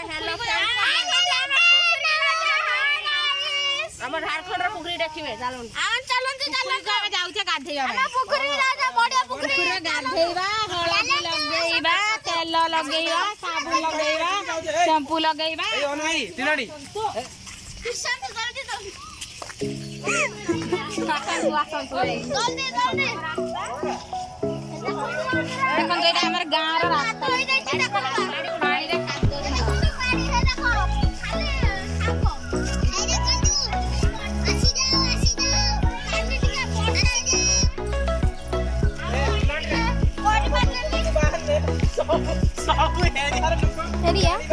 Hello हम झारखंड पुखरी देखिए चलो जाऊे गाधेबा पुखरी गाधेबा हलदी लगेबा तेल लगेबा साबुन लगेबा शैम्पू लगेबा हमारे गाँव रास्ता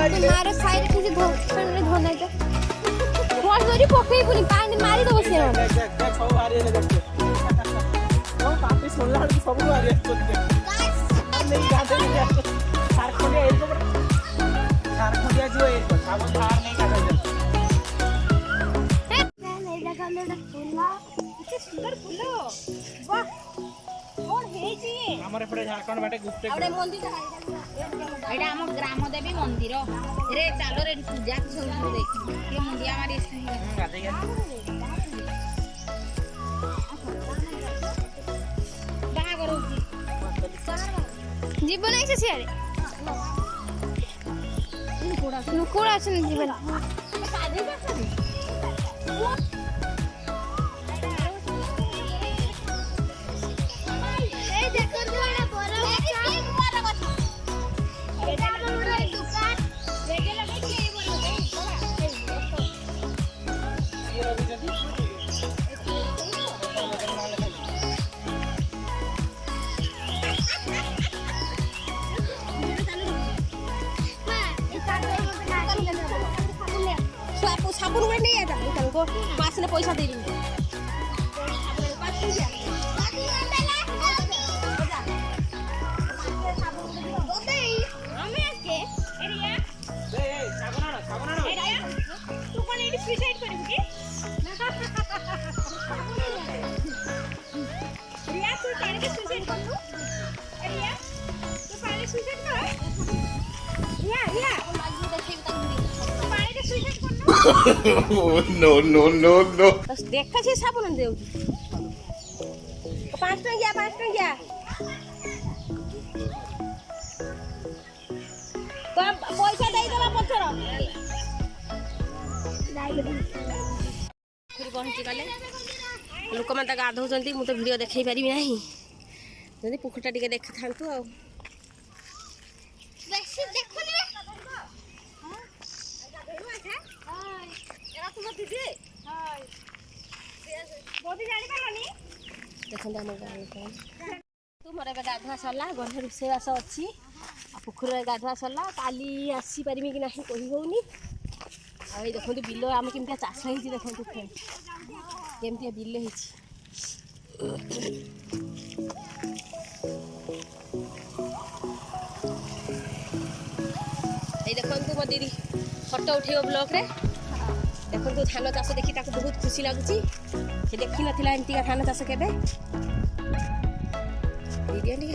तुम्हारे साइड किसी धोना है बहुत जोरी पकई पुनी पानी मारी दो से सब पापी सोला सब मारी नहीं गाते झारखंडिया एरिया पर झारखंडिया जो है साबुन धार नहीं गाते नहीं लगा ले फूला कितने सुंदर फूल वाह कौन है जी हमरे पड़े झारखंड बाटे गुप्ते अरे मंदिर एटा हम ग्राम देवी मंदिर रे चलो रे पूजा सब देख ये मुंडिया मारी गाते बाहा करू जीवन ऐसे सियारे नुकुड़ा छन जीवन शादी कर ए देखो जोड़ा बड़ा एटा बड़ा दुकान देखे लगे के साबुन में नहीं आता इनको पास ने पैसा दे दूंगा तू कौन एडी सुसाइड करिबु की रिया तू काहे के सुसाइड करलु रिया तू काहे सुसाइड कर रिया मागी देखि तक काहे के सुसाइड करलु no बस देखा से साबुन देउ 5 टंकिया तो पैसा दे देबा पछर फिर पहुंची गले लोक माता गाधौचंती मु तो वीडियो देखै परिबि नाही जदी पुखटा टिके देख थांतु आ बेसी देखुनी एरा तुम दीदी हाय बोदी जानि पालनी देखन हम गाय तू मोरे गाधवा सरला घर रुसेवास अच्छी पुखरी गाधवा सरला काली आसी पारिमी कि नाही कहि होउनी आ ए देखंतु बिल आम केमतिया चाष हेछि देखंतु केमतिया बिल हेछि ए देखंतु मो दीदी फोटो उठेओ ब्लॉग रे देखंतु धान चाष देखि ताको बहुत खुशी लागुची से देखि नथिला एमतिका धान चाष केबे दीदी आनी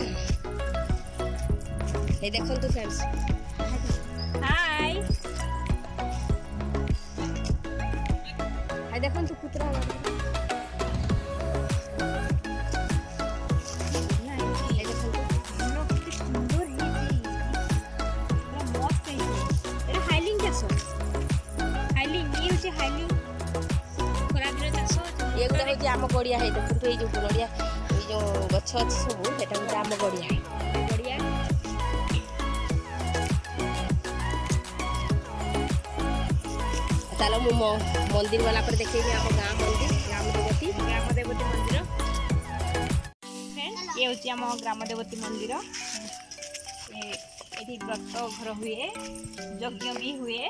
ए देखंतु फ्रेंड्स हाय हाय देखंतु पुत्रा आम गड़िया है देखो ये जो गड़िया ये जो गछ अच्छी सब सेटा गोटे आम गड़िया चलो मु मंदिर वाला पर देखेगी आम गाँ मंदिर ग्राम देवती मंदिर ये हूँ आम ग्राम देवती मंदिर ये व्रत घर हुए यज्ञ भी हुए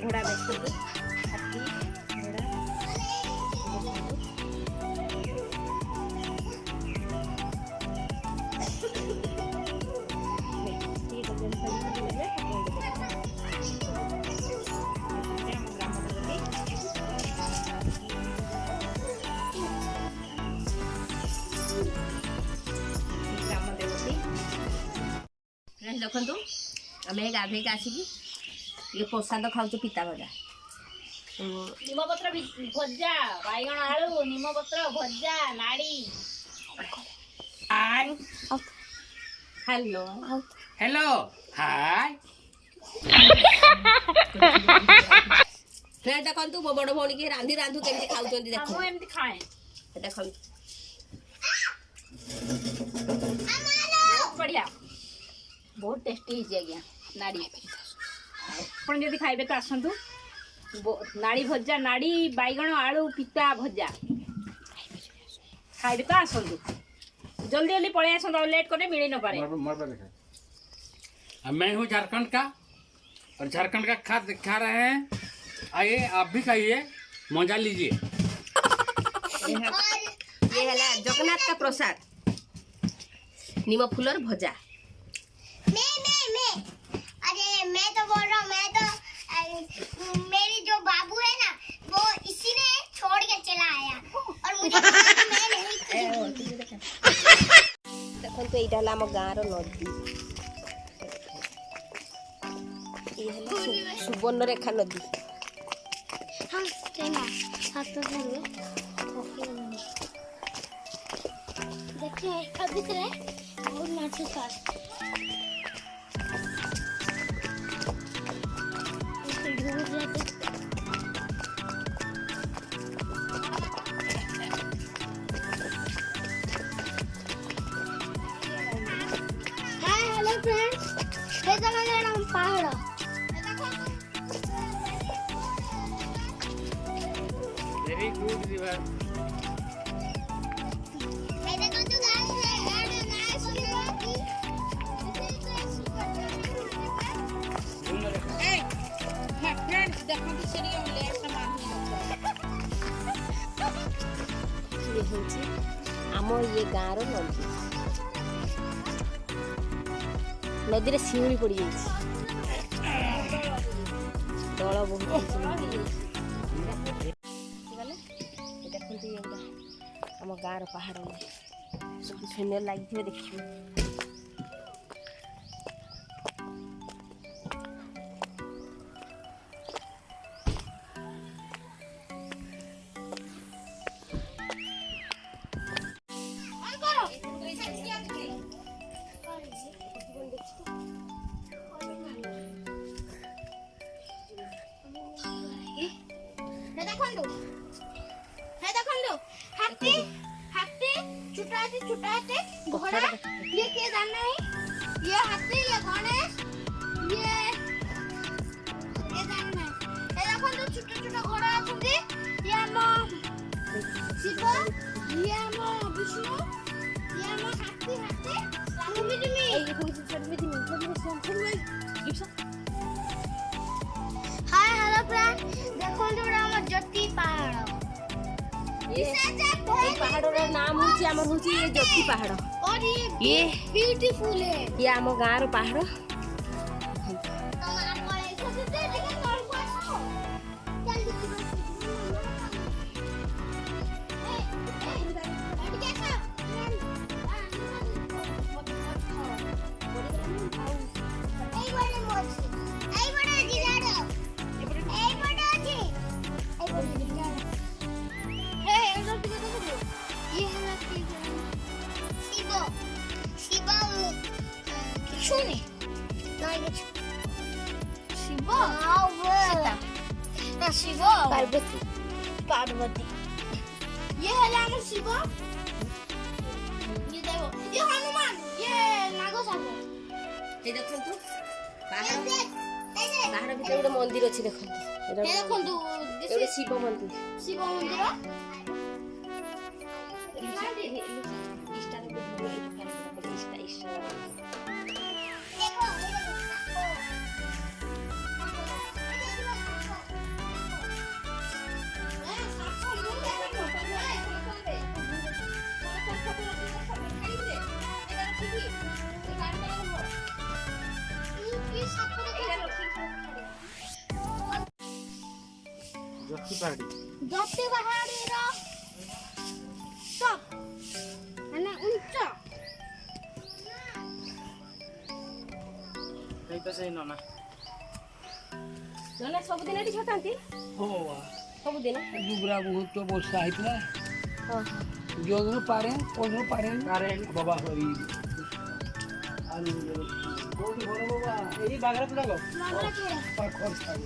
घोड़ा बैठ ଦେଖନ୍ତୁ ଆମେ ଗାଧେଇକି ଆସିକି ଟିକେ ପ୍ରସାଦ ଖାଉଛୁ ପିତା ଭଜା ନିମପତ୍ର ଭଜା ବାଇଗଣ ଆଳୁ ନିମପତ୍ର ଭଜା ନାଡ଼ି ହ୍ୟାଲୋ हेलो हाय ଦେଖନ୍ତୁ ମୋ ବଡ଼ ଭଉଣୀ କି ରାନ୍ଧି ରାନ୍ଧୁ କେମିତି ଖାଉଛନ୍ତି ଦେଖ ମୁଁ ଏମିତି ଖାଏ ଦେଖନ୍ତୁ ବଢ଼ିଆ ବହୁତ ଟେଷ୍ଟି ହେଇଛି ଆଜ୍ଞା ନାଡ଼ି ଆପଣ ଯଦି ଖାଇବେ ତ ଆସନ୍ତୁ ନାଡ଼ି ଭଜା ନାଡ଼ି ବାଇଗଣ ଆଳୁ ପିତା ଭଜା ଖାଇବେ ତ ଆସନ୍ତୁ जल्दी जल्दी पड़े आसो लेट करने मिल न पारे मैं हूँ झारखंड का और झारखंड का खाद्य खा रहे हैं आइए आप भी खाइए मजा लीजिए ये है जगन्नाथ का प्रसाद नीम फूलर भजा मैं अरे मैं तो बोल रहा हूँ मैं तो मेरी जो बाबू है ना वो इसी ने छोड़ के चला आया और मुझे मैं नहीं देखो यहाँ आम गाँव नदी सुवर्णरेखा नदी हाँ देखिए अभी से बहुत माछ साथ हेलो फ्रेंड्स ये जगह का नाम पहाड़ वेरी गुड रिवर आम ये गाँव नदी नदी रे शिउली पड़ जाए दल बहुत देखते आम गाँव पहाड़ सब सुंदर लगे देखिए छुटाते घोड़ा ये क्या जानना है ये हाथी ये गणेश ये जानना है ये देखो तो छोटा छोटा घोड़ा आछुंदी ये हम शिव ये हम विष्णु ये हम हाथी रामवी दिमी ये हाय हेलो फ्रेंड देखो तो हम ज्योति पहाड़ ये पहाड़ नाम हूँ ये ज्योति पहाड़ और ये ब्यूटीफुल है ये आम गाँव पहाड़ शिव पार्वती ये है राम शिव ये देखो ये हनुमान ये नाग साप ये देखंतु पहाड़ भीतर गोटे मंदिर अच्छी देखंतु ये देखंतु ये शिव मंदिर जत्ती पार्टी जत्ती पहाडीर टप हैन उच्च कहीं तो सही ना ନନା ସବୁଦିନ ଏଠି ଛଟାନ୍ତି हो ସବୁଦିନ दुबरा बहुत तो बोसा आइतला ହଁ जोदनो पारे बाबा हरी आलू बहुत बड़ बाबा एही बागरा तुला गो पाखर खाओ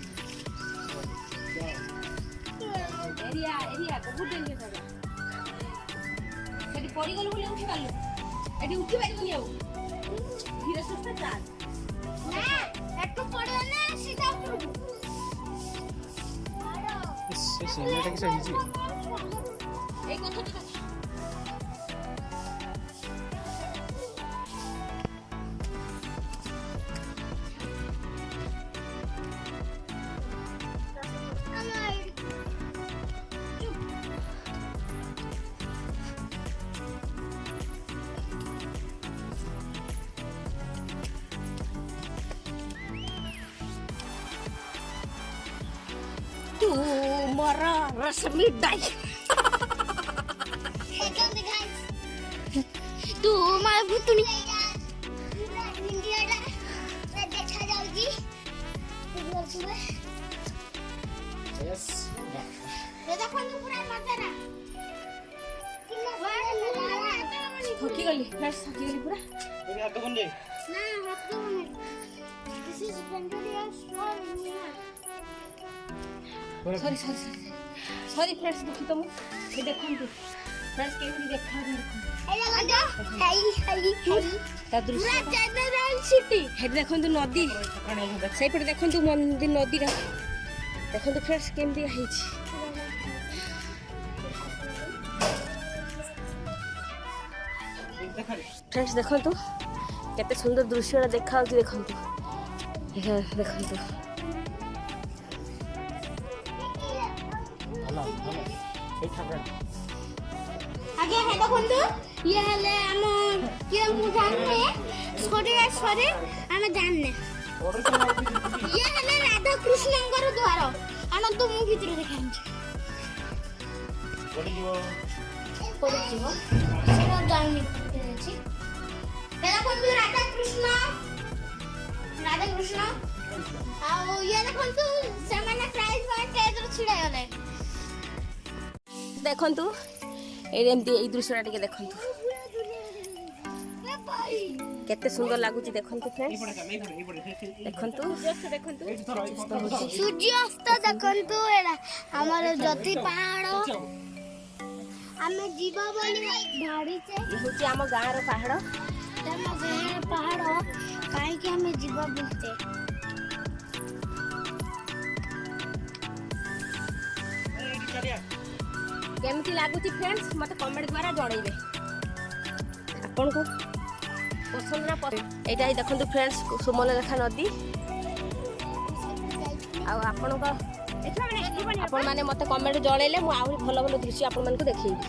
ଏରିଆ ବହୁତ ଡେଞ୍ଜର ଜାଗା ସେଠି ପଡ଼ିଗଲୁ ବୋଲି ଉଠି ପାରିଲୁ ଏଠି ଉଠି ପାରିବୁନି ଆଉ ଧୀରେ ସୁସ୍ଥ ଚାଲ ନା ଏଠୁ ପଡିବ ନା ସିଧା ଉପରକୁ से सेमेटा की सही जी ଏଇ କଥାଟା तू मरा रश्मि डाई एकदम दिखाई तू माय भूतनी इंडियाटा देखा जाउची यस ये देखो तू पूरा मजारा थकी गली फ्रेंड्स थकी गली पूरा ये हाथ बन जाए ना हाथ में दिस इज वेंचुरियस सॉरी फ्रेंड्स दुखी तुम ये देखंतु फ्रेंड्स केମିତି ଦେଖା ତା ଦୃଶ୍ୟ ହେଠି ଦେଖନ୍ତୁ ନଦୀ ସେଇପଟେ ଦେଖନ୍ତୁ ନଦୀଟା ଦେଖନ୍ତୁ ଫ୍ରେଣ୍ଡସ୍ କେମିତି ହେଇଛି फ्रेंड्स देखंतु केते सुंदर दृश्यटा देखाउची देखंतु देखंतु आगे है देखंतु ये हले हम ये मु जानने सरे हम जानने ये हले राधा कृष्णंकर द्वार आनंद मु भीतर देखांछ पड़ी जीवो सेरा जानने अछि पेला कोन राधा कृष्ण आ ये देखंतु सामान्य प्राइस वन स्टेज रो छिड़ा गले देखंतु एमती ए दृश्यटा टिके देखंतु केते सुंदर लागुची देखंतु फ्रेंड्स देखंतु सूर्यास्त देखंतु एला हमर जति पहाड़ आमे जीवा बोली भाड़ी से ये होची हम गाँ रो पहाड़ तम गाँ पहाड़ काहे कि हमें जीवा बोलते केमती लागुची फ्रेंड्स मते कमेंट द्वारा जणैबे आपन को पसंद ना पसंद एटा ही देखंतु फ्रेंड्स सुमनरेखा नदी आ आपन को आपण माने मते कमेंट जणैले मु आहुरी भलो भलो दृश्य आपण मानकु देखैबी।